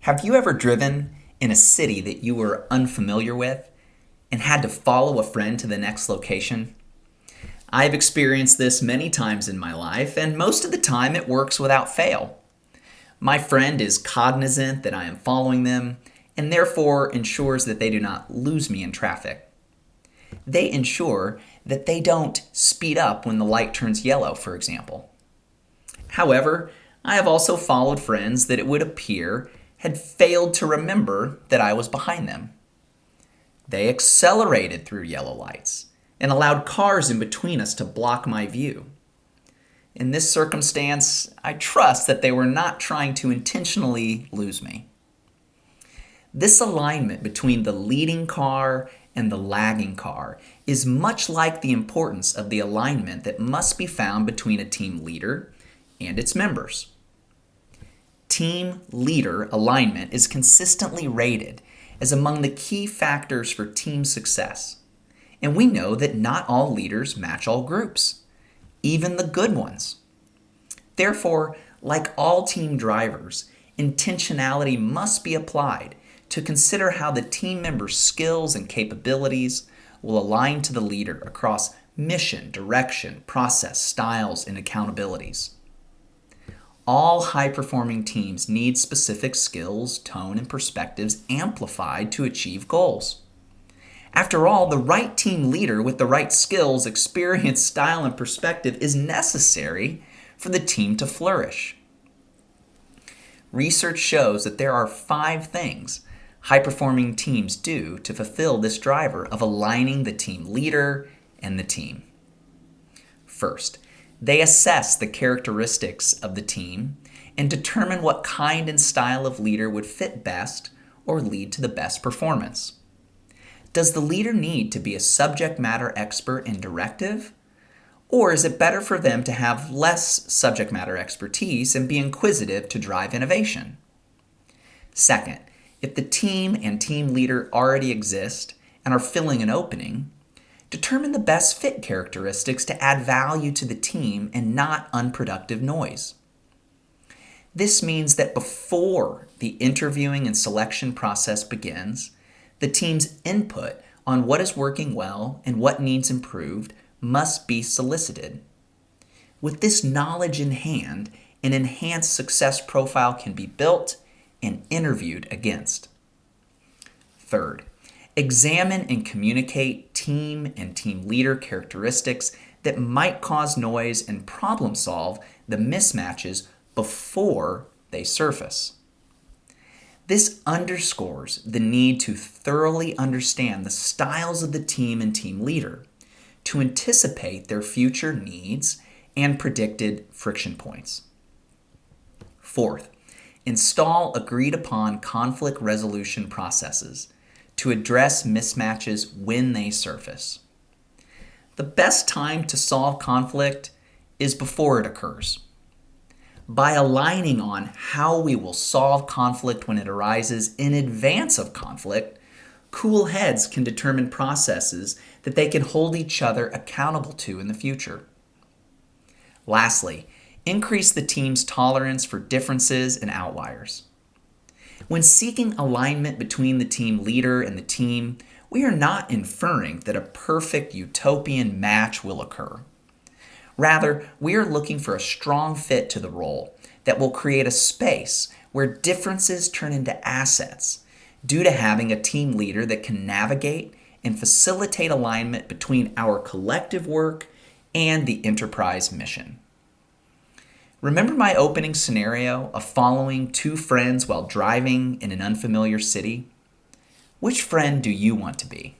Have you ever driven in a city that you were unfamiliar with and had to follow a friend to the next location? I've experienced this many times in my life, and most of the time it works without fail. My friend is cognizant that I am following them and therefore ensures that they do not lose me in traffic. They ensure that they don't speed up when the light turns yellow, for example. However, I have also followed friends that it would appear had failed to remember that I was behind them. They accelerated through yellow lights and allowed cars in between us to block my view. In this circumstance, I trust that they were not trying to intentionally lose me. This alignment between the leading car and the lagging car is much like the importance of the alignment that must be found between a team leader and its members. Team leader alignment is consistently rated as among the key factors for team success. And we know that not all leaders match all groups, even the good ones. Therefore, like all team drivers, intentionality must be applied to consider how the team members' skills and capabilities will align to the leader across mission, direction, process, styles, and accountabilities. All high-performing teams need specific skills, tone, and perspectives amplified to achieve goals. After all, the right team leader with the right skills, experience, style, and perspective is necessary for the team to flourish. Research shows that there are 5 things high-performing teams do to fulfill this driver of aligning the team leader and the team. First, they assess the characteristics of the team and determine what kind and style of leader would fit best or lead to the best performance. Does the leader need to be a subject matter expert in directive? Or is it better for them to have less subject matter expertise and be inquisitive to drive innovation? Second, if the team and team leader already exist and are filling an opening, determine the best fit characteristics to add value to the team and not unproductive noise. This means that before the interviewing and selection process begins, the team's input on what is working well and what needs improved must be solicited. With this knowledge in hand, an enhanced success profile can be built and interviewed against. Third, examine and communicate team and team leader characteristics that might cause noise and problem solve the mismatches before they surface. This underscores the need to thoroughly understand the styles of the team and team leader to anticipate their future needs and predicted friction points. Fourth, install agreed-upon conflict resolution processes to address mismatches when they surface. The best time to solve conflict is before it occurs. By aligning on how we will solve conflict when it arises in advance of conflict, cool heads can determine processes that they can hold each other accountable to in the future. Lastly, increase the team's tolerance for differences and outliers. When seeking alignment between the team leader and the team, we are not inferring that a perfect utopian match will occur. Rather, we are looking for a strong fit to the role that will create a space where differences turn into assets due to having a team leader that can navigate and facilitate alignment between our collective work and the enterprise mission. Remember my opening scenario of following 2 friends while driving in an unfamiliar city? Which friend do you want to be?